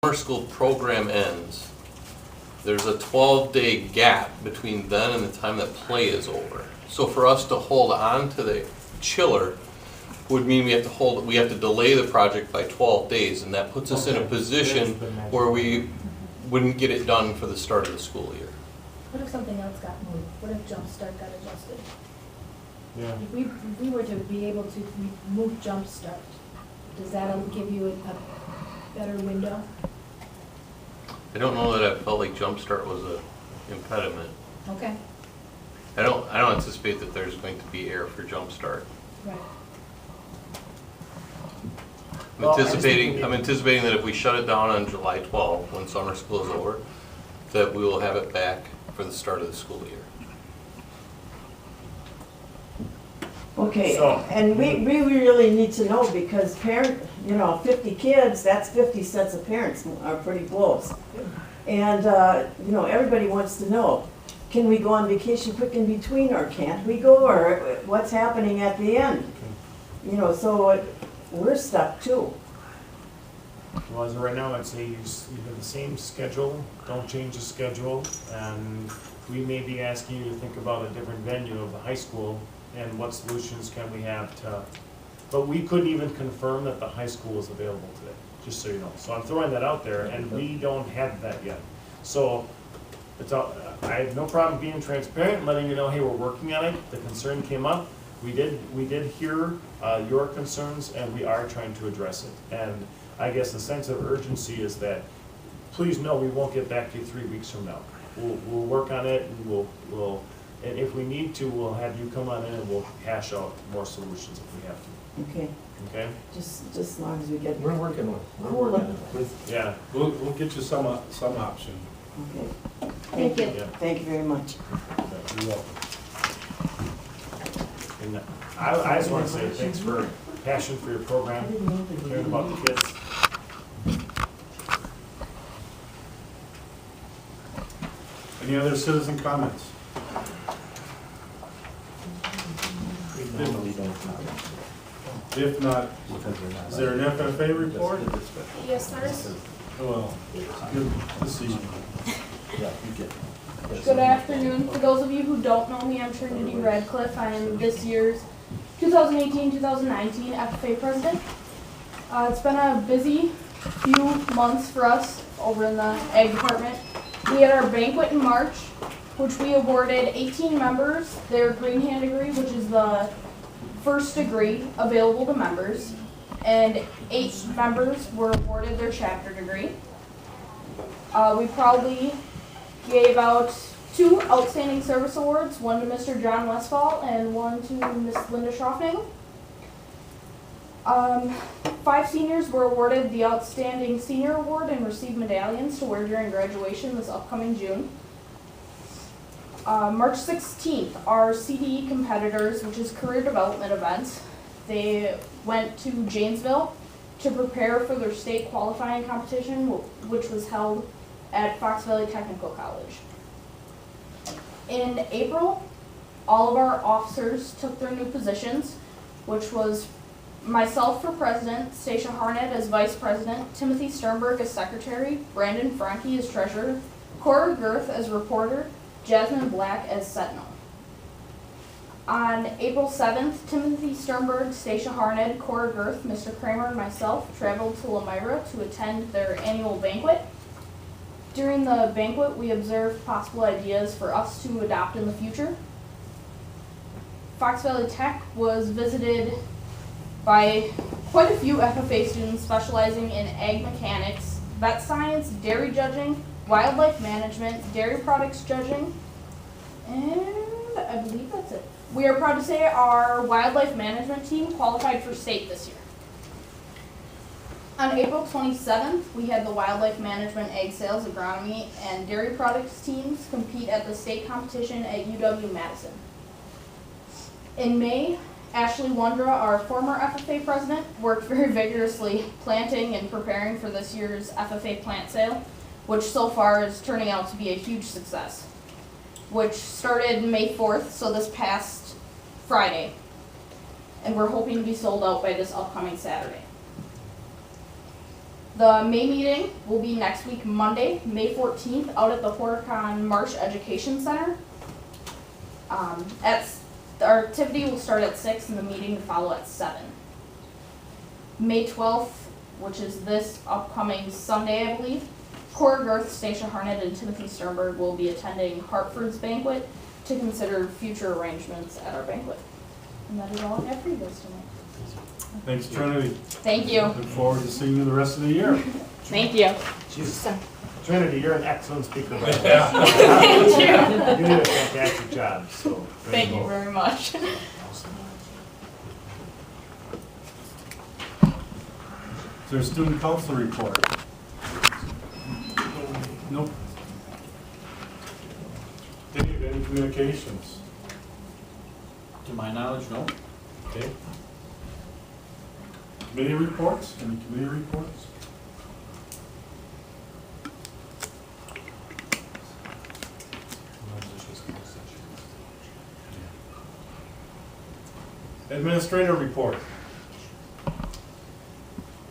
summer school program ends, there's a 12-day gap between then and the time that play is over. So for us to hold on to the chiller would mean we have to delay the project by 12 days, and that puts us in a position where we wouldn't get it done for the start of the school year. What if something else got moved? What if Jumpstart got adjusted? Yeah. If we were to be able to move Jumpstart, does that give you a better window? I don't know that I felt like Jumpstart was an impediment. Okay, I don't anticipate that there's going to be air for Jumpstart. right. I'm anticipating that if we shut it down on July 12th, when summer school is over, that we will have it back for the start of the school year. Okay, So- and we really need to know because 50 kids, that's 50 sets of parents are pretty close. And, everybody wants to know, can we go on vacation quick in between or can't we go, or what's happening at the end? So we're stuck too. Well, as of right now, I'd say you have the same schedule, don't change the schedule, and we may be asking you to think about a different venue of the high school and what solutions can we have to, but we couldn't even confirm that the high school is available today, just so you know. So I'm throwing that out there, and we don't have that yet. So I have no problem being transparent, letting you know, hey, we're working on it. The concern came up. We did hear your concerns, and we are trying to address it. And I guess the sense of urgency is that, please know we won't get back to you 3 weeks from now. We'll work on it, and and if we need to, we'll have you come on in and we'll hash out more solutions if we have to. Okay, Okay? just as long as we get. We're working with. Yeah. We'll get you some option. Okay, Thank you. Yeah. thank you very much. You're welcome. And I just want to say thanks for passion for your program, caring about the kids. Any other citizen comments? If not, is there an FFA report? Yes, there is. Well, good to see you. Good afternoon. For those of you who don't know me, I'm Trinity Radcliffe. I am this year's 2018-2019 FFA president. It's been a busy few months for us over in the ag department. We had our banquet in March, which we awarded 18 members their green hand degree, which is the first degree available to members, and 8 members were awarded their chapter degree. We proudly gave out 2 outstanding service awards, one to Mr. John Westfall and one to Miss Linda Schroffnagel. 5 seniors were awarded the Outstanding Senior Award and received medallions to wear during graduation this upcoming June. March 16th, our CDE competitors, which is career development events, they went to Janesville to prepare for their state qualifying competition, which was held at Fox Valley Technical College. In April, all of our officers took their new positions, which was myself for president, Stacia Harnett as vice president, Timothy Sternberg as secretary, Brandon Franke as treasurer, Cora Girth as reporter, Jasmine Black as sentinel. On April 7th, Timothy Sternberg, Stacia Harnett, Cora Girth, Mr. Kramer, and myself traveled to Elmira to attend their annual banquet. During the banquet, we observed possible ideas for us to adopt in the future. Fox Valley Tech was visited by quite a few FFA students specializing in ag mechanics, vet science, dairy judging, wildlife management, dairy products judging, and I believe that's it. We are proud to say our wildlife management team qualified for state this year. On April 27th, we had the wildlife management, ag sales, agronomy, and dairy products teams compete at the state competition at UW-Madison. In May, Ashley Wondra, our former FFA president, worked very vigorously planting and preparing for this year's FFA plant sale, which so far is turning out to be a huge success, which started May 4th, so this past Friday, and we're hoping to be sold out by this upcoming Saturday. The May meeting will be next week, Monday, May 14th, out at the Horicon Marsh Education Center. Our activity will start at 6 and the meeting will follow at 7. May 12th, which is this upcoming Sunday, I believe, Cora Girth, Stacia Harnett, and Timothy Sternberg will be attending Hartford's banquet to consider future arrangements at our banquet. And that is all I have for you guys tonight. Thanks, Trinity. Thank you. Look forward to seeing you the rest of the year. Thank you. Trinity, you're an excellent speaker. Thank you. You did a fantastic job, so. Thank you very much. Is there a student council report? Nope. Dave, any communications? To my knowledge, no. Okay. Committee reports? Any committee reports? Administrator report.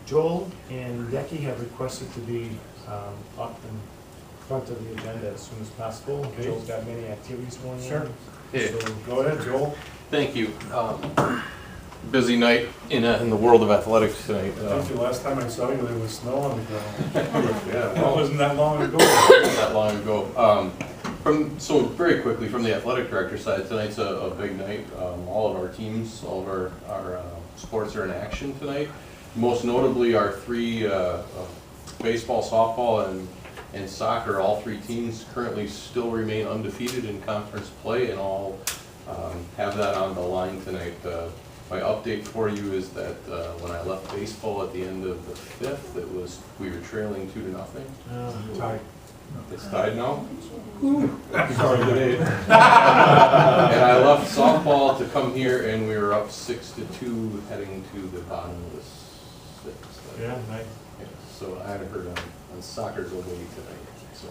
Joel and Becky have requested to be up in front of the agenda as soon as possible. Okay. Joel's got many activities going on. Sure. Yeah. So Go ahead, Joel. Thank you. Busy night in the world of athletics tonight. I think the last time I saw you, there was snow on the ground. Yeah, That wasn't that long ago. that long ago. So very quickly, from the athletic director side, tonight's a big night. All of our teams, all of our sports are in action tonight. Most notably, our three baseball, softball, and soccer. All three teams currently still remain undefeated in conference play, and all have that on the line tonight. My update for you is that when I left baseball at the end of the fifth, we were trailing 2-0. Tied. It's tied now. Sorry, Dave. And I left softball to come here, and we were up 6-2, heading to the bottom of the sixth. Yeah, nice. Yeah, so I haven't heard on soccer's away tonight. So,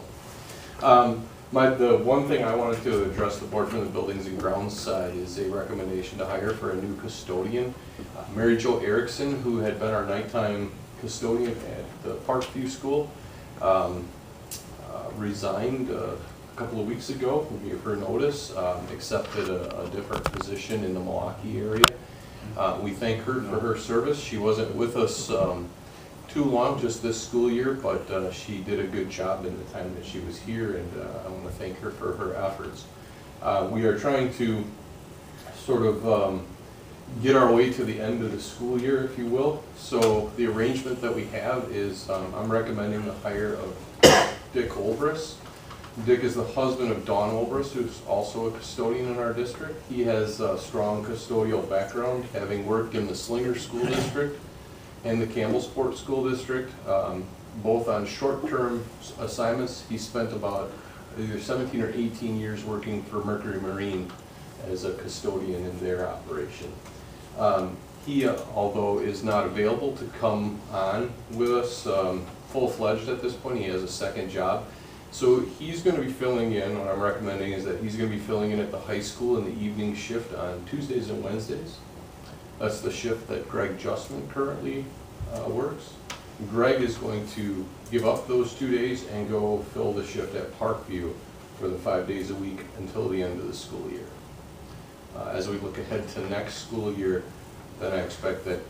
the one thing I wanted to address the board from the buildings and grounds side is a recommendation to hire for a new custodian. Mary Jo Erickson, who had been our nighttime custodian at the Parkview School, resigned a couple of weeks ago. We gave her notice, accepted a different position in the Milwaukee area. We thank her for her service. She wasn't with us too long, just this school year, but she did a good job in the time that she was here, and I want to thank her for her efforts. We are trying to sort of get our way to the end of the school year, if you will. So the arrangement that we have is I'm recommending the hire of Dick Olbrus. Dick is the husband of Dawn Olbrus, who's also a custodian in our district. He has a strong custodial background, having worked in the Slinger School District and the Campbellsport School District, both on short-term assignments. He spent about either 17 or 18 years working for Mercury Marine as a custodian in their operation. He, although is not available to come on with us full-fledged at this point, he has a second job. So he's going to be filling in. What I'm recommending is that he's going to be filling in at the high school in the evening shift on Tuesdays and Wednesdays. That's the shift that Greg Justman currently works. Greg is going to give up those 2 days and go fill the shift at Parkview for the 5 days a week until the end of the school year. As we look ahead to next school year, then I expect that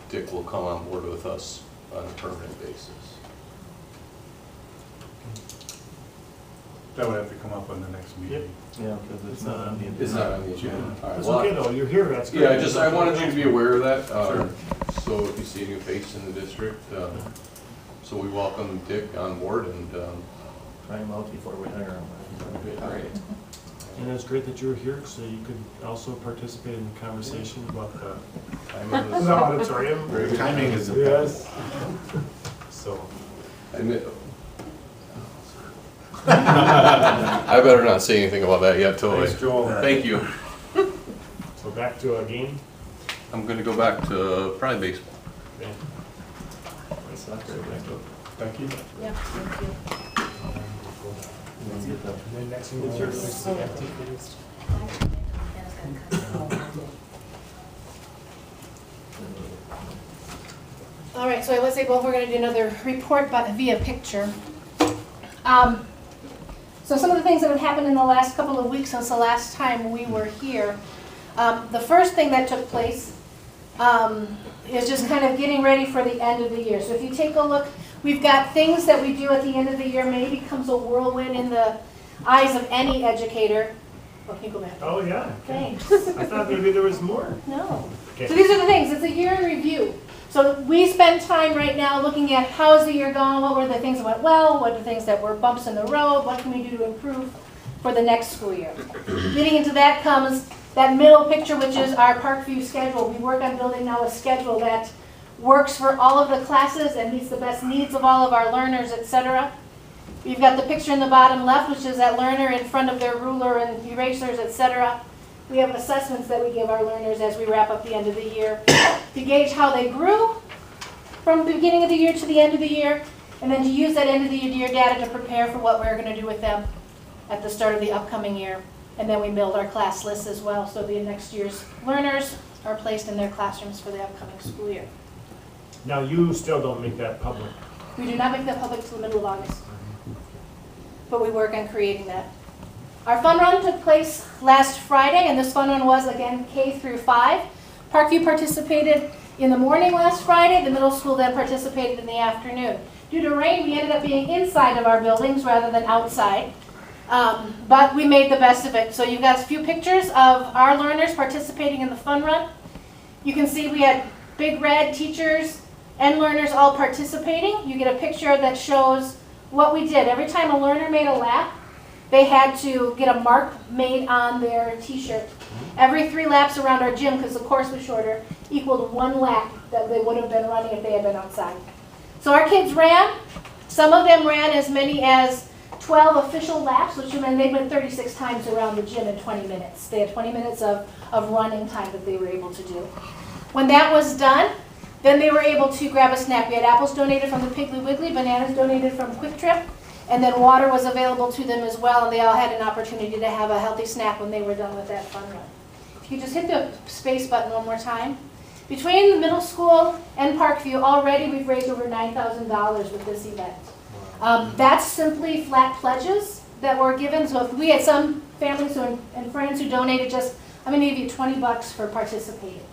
Dick will come on board with us on a permanent basis. That would have to come up on the next meeting. Yeah, because it's not on the agenda. It's not on the agenda. All right, It's well, okay though, you're here, that's good. yeah, I wanted you to be aware of that. So if you see a new face in the district, so we welcome Dick on board, and Try him out before we hire him. all right. And it's great that you're here, so you could also participate in the conversation about the Timing was- the auditorium. Very good. Timing is Yes. So, I better not say anything about that yet, till Thanks, Joel. Thank you. so back to a game. I'm gonna go back to probably baseball. Okay. Becky? Yeah, thank you. Let's get that. And then next thing you know, it's the activities. All right, so let's say both we're gonna do another report but via picture. So some of the things that have happened in the last couple of weeks since the last time we were here. The first thing that took place is just kind of getting ready for the end of the year. So if you take a look, we've got things that we do at the end of the year, maybe becomes a whirlwind in the eyes of any educator. Oh, can you go back? Oh, yeah. Thanks. I thought maybe there was more. No. Okay. So these are the things, it's a year in review. So we spend time right now looking at how's the year gone, what were the things that went well, what are the things that were bumps in the road, what can we do to improve for the next school year. Getting into that comes that middle picture, which is our Parkview schedule. We work on building now a schedule that works for all of the classes and meets the best needs of all of our learners, etc. We've got the picture in the bottom left, which is that learner in front of their ruler and erasers, etc. We have assessments that we give our learners as we wrap up the end of the year to gauge how they grew from the beginning of the year to the end of the year, and then to use that end of the year data to prepare for what we're going to do with them at the start of the upcoming year. And then we build our class lists as well, so the next year's learners are placed in their classrooms for the upcoming school year. Now, you still don't make that public. We do not make that public till the middle of August, but we work on creating that. Our fun run took place last Friday, and this fun run was, again, K through 5. Parkview participated in the morning last Friday. The middle school then participated in the afternoon. Due to rain, we ended up being inside of our buildings rather than outside, but we made the best of it. So you've got a few pictures of our learners participating in the fun run. You can see we had Big Red teachers and learners all participating. You get a picture that shows what we did. Every time a learner made a lap, they had to get a mark made on their t-shirt. Every 3 laps around our gym, because the course was shorter, equaled 1 lap that they would have been running if they had been outside. So our kids ran. Some of them ran as many as 12 official laps, which meant they went 36 times around the gym in 20 minutes. They had 20 minutes of running time that they were able to do. When that was done, then they were able to grab a snack. We had apples donated from the Piggly Wiggly, bananas donated from Quick Trip, and then water was available to them as well, and they all had an opportunity to have a healthy snack when they were done with that fun run. If you just hit the space button one more time. Between the middle school and Parkview, already we've raised over $9,000 with this event. That's simply flat pledges that were given. So if we had some families and friends who donated just, I'm going to give you $20 for participating.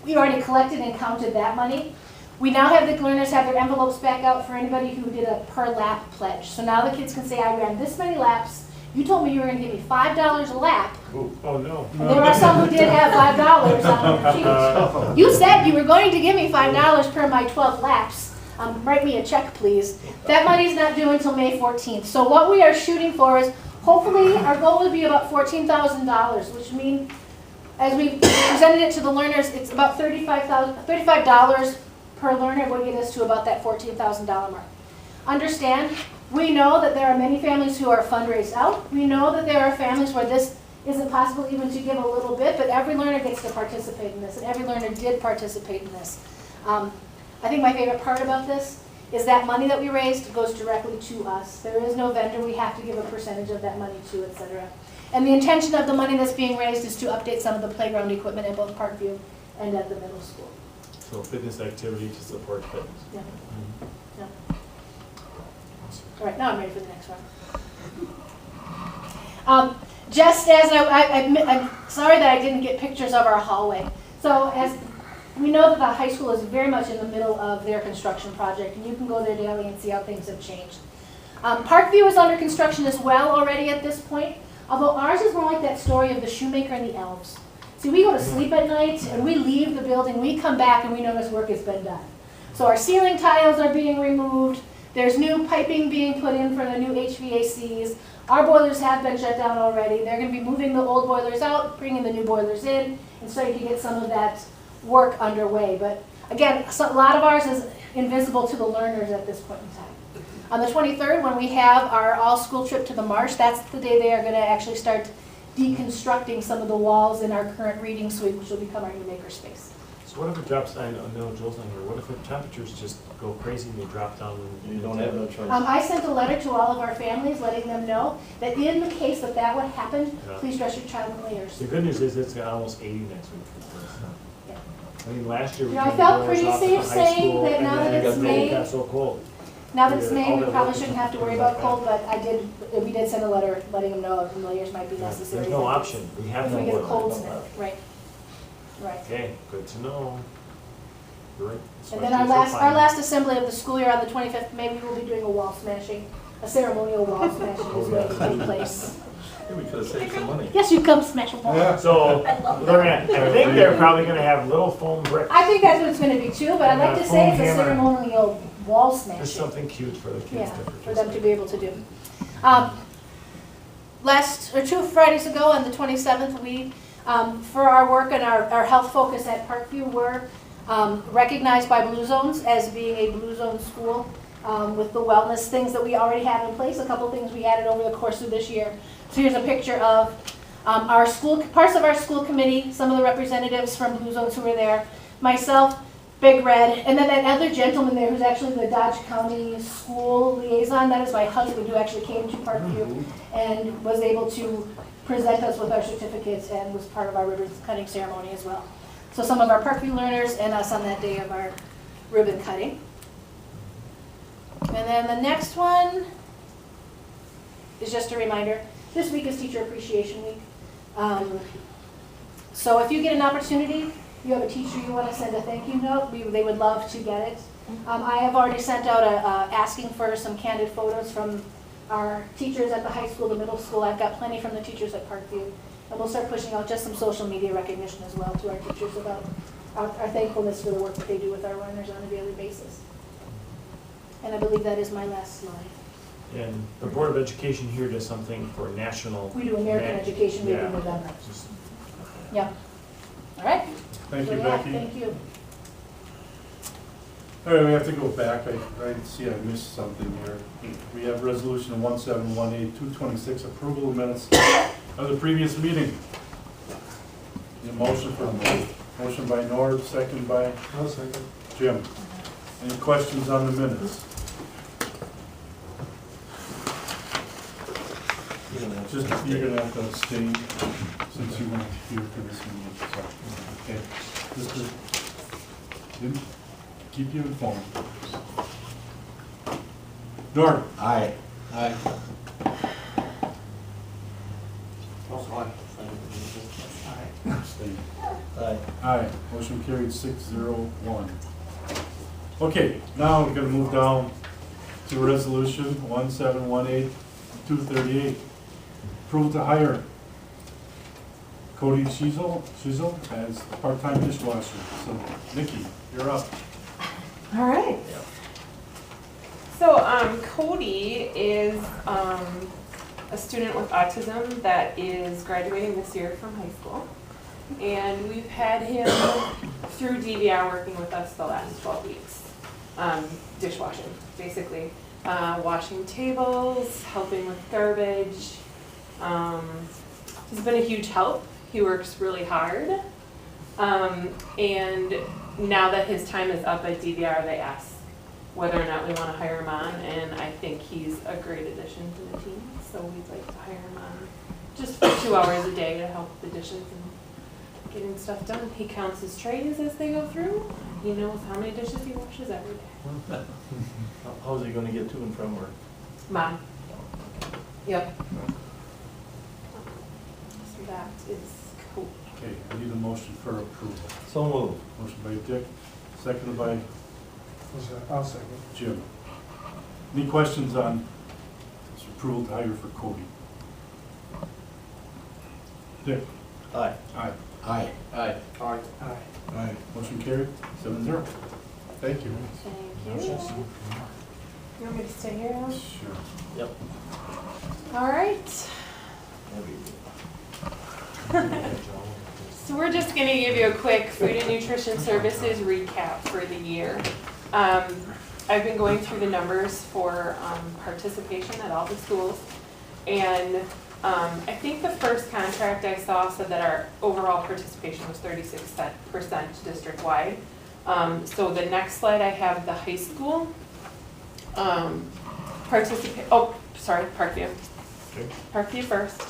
We already collected and counted that money. We now have the learners have their envelopes back out for anybody who did a per lap pledge. So now the kids can say, I ran this many laps. You told me you were going to give me $5 a lap. Oh, no. And there are some who did have $5 on their sheet. You said you were going to give me $5 per my 12 laps. Write me a check, please. That money's not due until May 14th. So what we are shooting for is, hopefully, our goal would be about $14,000, which means, as we presented it to the learners, it's about $35 per learner would get us to about that $14,000 mark. Understand, we know that there are many families who are fundraised out. We know that there are families where this isn't possible even to give a little bit, but every learner gets to participate in this, and every learner did participate in this. I think my favorite part about this is that money that we raised goes directly to us. There is no vendor we have to give a percentage of that money to, etc. And the intention of the money that's being raised is to update some of the playground equipment at both Parkview and at the middle school. So fitness activity to support fitness. Yeah. Yeah. All right, now I'm ready for the next one. Just as I'm sorry that I didn't get pictures of our hallway. So as we know that the high school is very much in the middle of their construction project, and you can go there daily and see how things have changed. Parkview is under construction as well already at this point, although ours is more like that story of the shoemaker and the elves. See, we go to sleep at night, and we leave the building, we come back, and we notice work has been done. So our ceiling tiles are being removed, there's new piping being put in for the new HVACs, our boilers have been shut down already, they're going to be moving the old boilers out, bringing the new boilers in, and starting to get some of that work underway. But again, a lot of ours is invisible to the learners at this point in time. On the 23rd, when we have our all-school trip to the marsh, that's the day they are going to actually start deconstructing some of the walls in our current reading suite, which will become our new makerspace. So what if it drops, I know Joel's not here, what if the temperatures just go crazy and they drop down? You don't have no choice. I sent a letter to all of our families letting them know that in the case that that would happen, Yeah. please dress your child in layers. The good news is it's almost 80 next week. Yeah. I mean, last year we You know, I turned the felt doors pretty off at the safe high saying school, that and now then that it's it May- got so cold. Now that it's Yeah, May, all we that probably work shouldn't is have to worry things about like cold, but we did send a letter letting them know if layers might be necessary. There's no option, we have If no we get a one. cold snap, right. Right. Okay, good to know. You're right. And then our last assembly of the school year on the 25th of May, we will be doing a wall smashing, a ceremonial wall smashing is going to take place. We could have saved some money. Yes, you come smash a wall. Yeah. So, they're gonna, I think they're probably gonna have little foam bricks. I think that's what it's gonna be too, but I'd like to say it's a Foam hammer. ceremonial wall Just smashing. something cute for the kids Yeah, to for them to participate. be able to do. Two Fridays ago on the 27th, we, for our work and our health focus at Parkview, were recognized by Blue Zones as being a Blue Zone school with the wellness things that we already have in place, a couple things we added over the course of this year. So here's a picture of our school, parts of our school committee, some of the representatives from Blue Zones who were there, myself, Big Red, and then that other gentleman there who's actually the Dodge County School Liaison. That is my husband who actually came to Parkview and was able to present us with our certificates and was part of our ribbon cutting ceremony as well. So some of our Parkview learners and us on that day of our ribbon cutting. And then the next one is just a reminder. This week is Teacher Appreciation Week. So if you get an opportunity, you have a teacher you want to send a thank you note, they would love to get it. I have already sent out asking for some candid photos from our teachers at the high school, the middle school. I've got plenty from the teachers at Parkview. And we'll start pushing out just some social media recognition as well to our teachers about our thankfulness for the work that they do with our learners on a daily basis. And I believe that is my last slide. And the Board of Education here does something for national. We do American Education Week in November. Just- Yeah. All right? Thank you, So, yeah, Becky. Thank you. All right, we have to go back. I see I missed something here. We have resolution 1718-226, approval of minutes of the previous meeting. Need a motion for motion by Nord, second by Jim. Any questions on the minutes? Just, you're gonna have to abstain since you weren't here for this meeting, so, okay. Just to keep you informed. Nord? Aye. Aye. Abstain. Aye. Aye, motion carried 6-0-1. Okay, now we're gonna move down to resolution 1718-238. Approval to hire Cody Shizel as part-time dishwasher. So, Nikki, you're up. All right. So Cody is a student with autism that is graduating this year from high school. And we've had him through DVR working with us the last 12 weeks. Dishwashing, basically. Washing tables, helping with garbage. He's been a huge help. He works really hard. And now that his time is up at DVR, they ask whether or not we want to hire him on, and I think he's a great addition to the team. So we'd like to hire him on just for 2 hours a day to help with the dishes and getting stuff done. He counts his trays as they go through. He knows how many dishes he washes every day. How's he gonna get to and from work? Mom. Yep. So that is cool. Okay, I need a motion for approval. So moved. Motion by Dick, seconded by I'll second. Jim. Any questions on this approval to hire for Cody? Dick? Aye. Aye. Aye. Aye. Aye. Aye. Motion carried, 7-0. Thank you. Thank you. You want me to stay here, Ellen? Sure. Yep. All right. So we're just going to give you a quick food and nutrition services recap for the year. I've been going through the numbers for participation at all the schools, and I think the first contract I saw said that our overall participation was 36% district-wide. So the next slide, I have the high school Parkview. Okay. Parkview first.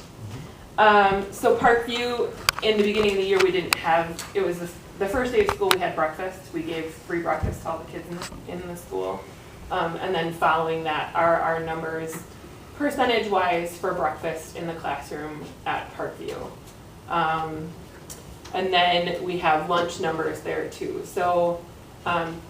So Parkview, in the beginning of the year, we didn't have, it was the first day of school, we had breakfast. We gave free breakfast to all the kids in the school. And then following that, our numbers percentage-wise for breakfast in the classroom at Parkview. And then we have lunch numbers there too. So 21%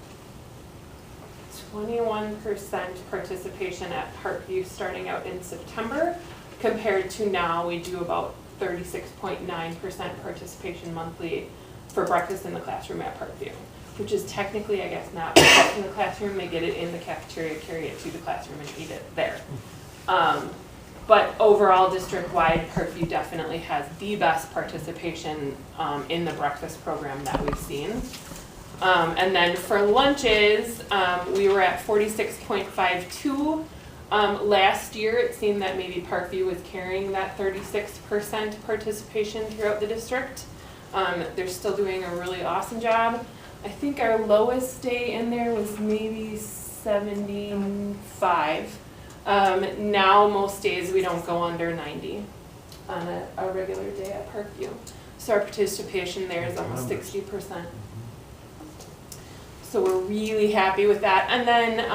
participation at Parkview starting out in September, compared to now we do about 36.9% participation monthly for breakfast in the classroom at Parkview, which is technically, I guess, not breakfast in the classroom. They get it in the cafeteria, carry it to the classroom, and eat it there. But overall, district-wide, Parkview definitely has the best participation in the breakfast program that we've seen. And then for lunches, we were at 46.52. Last year, it seemed that maybe Parkview was carrying that 36% participation throughout the district. They're still doing a really awesome job. I think our lowest day in there was maybe 75. Now most days we don't go under 90 on a regular day at Parkview. So our participation there is almost 60%. So we're really happy with that. And then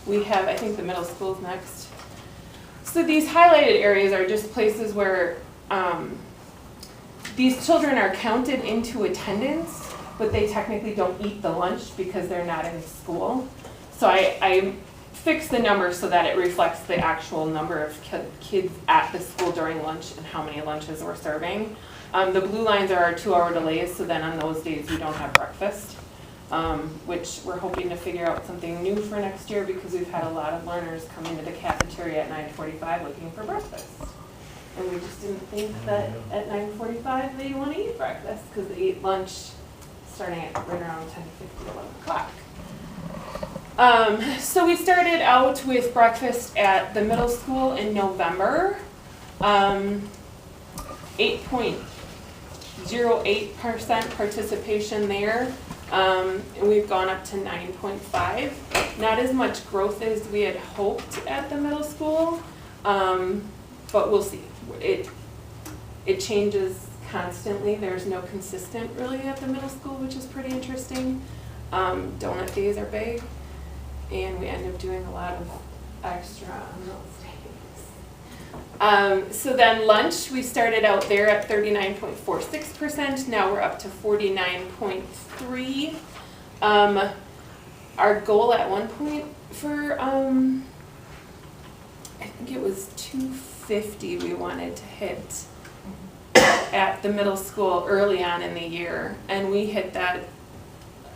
we have, I think the middle school is next. So these highlighted areas are just places where these children are counted into attendance, but they technically don't eat the lunch because they're not in school. So I fixed the numbers so that it reflects the actual number of kids at the school during lunch and how many lunches we're serving. The blue lines are our 2-hour delays, so then on those days we don't have breakfast, which we're hoping to figure out something new for next year because we've had a lot of learners come into the cafeteria at 9:45 looking for breakfast. And we just didn't think that at 9:45 they want to eat breakfast because they eat lunch starting at right around 10:50, 11 o'clock. So we started out with breakfast at the middle school in November. 8.08% participation there. And we've gone up to 9.5. Not as much growth as we had hoped at the middle school, but we'll see. It changes constantly. There's no consistent really at the middle school, which is pretty interesting. Donut days are big, and we end up doing a lot of extra on those days. So then lunch, we started out there at 39.46%. Now we're up to 49.3%. Our goal at one point for, I think it was 250 we wanted to hit at the middle school early on in the year. And we hit that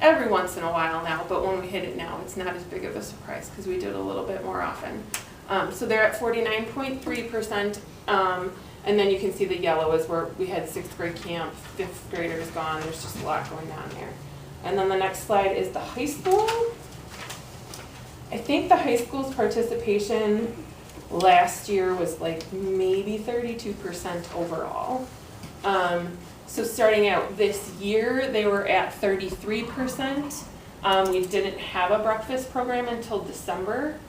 every once in a while now, but when we hit it now, it's not as big of a surprise because we did a little bit more often. So they're at 49.3%, and then you can see the yellow is where we had 6th grade camp, 5th graders gone. There's just a lot going on there. And then the next slide is the high school. I think the high school's participation last year was like maybe 32% overall. So starting out this year, they were at 33%. We didn't have a breakfast program until December.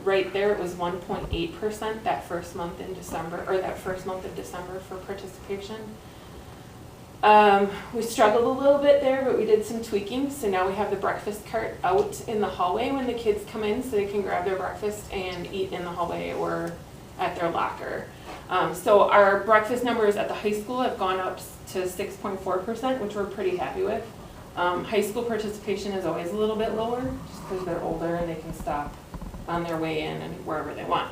Right there, it was 1.8% that first month in December, or that first month of December for participation. We struggled a little bit there, but we did some tweaking. So now we have the breakfast cart out in the hallway when the kids come in, so they can grab their breakfast and eat in the hallway or at their locker. So our breakfast numbers at the high school have gone up to 6.4%, which we're pretty happy with. High school participation is always a little bit lower, just because they're older and they can stop on their way in and wherever they want.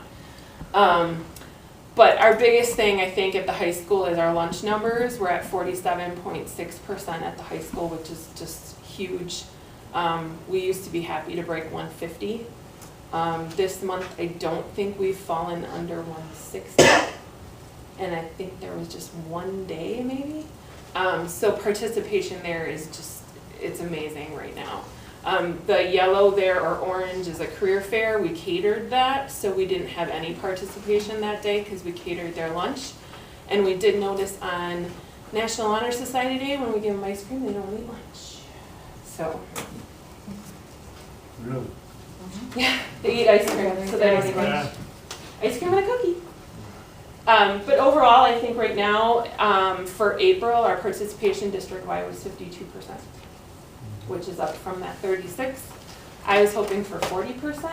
But our biggest thing, I think, at the high school is our lunch numbers. We're at 47.6% at the high school, which is just huge. We used to be happy to break 150. This month, I don't think we've fallen under 160. And I think there was just one day, maybe. So participation there is just, it's amazing right now. The yellow there or orange is a career fair. We catered that, so we didn't have any participation that day because we catered their lunch. And we did notice on National Honor Society Day when we give them ice cream, they don't eat lunch. So. Really? Yeah, they eat ice cream, so they don't eat lunch. Ice cream and a cookie. But overall, I think right now, for April, our participation district-wide was 52%, which is up from that 36. I was hoping for 40%.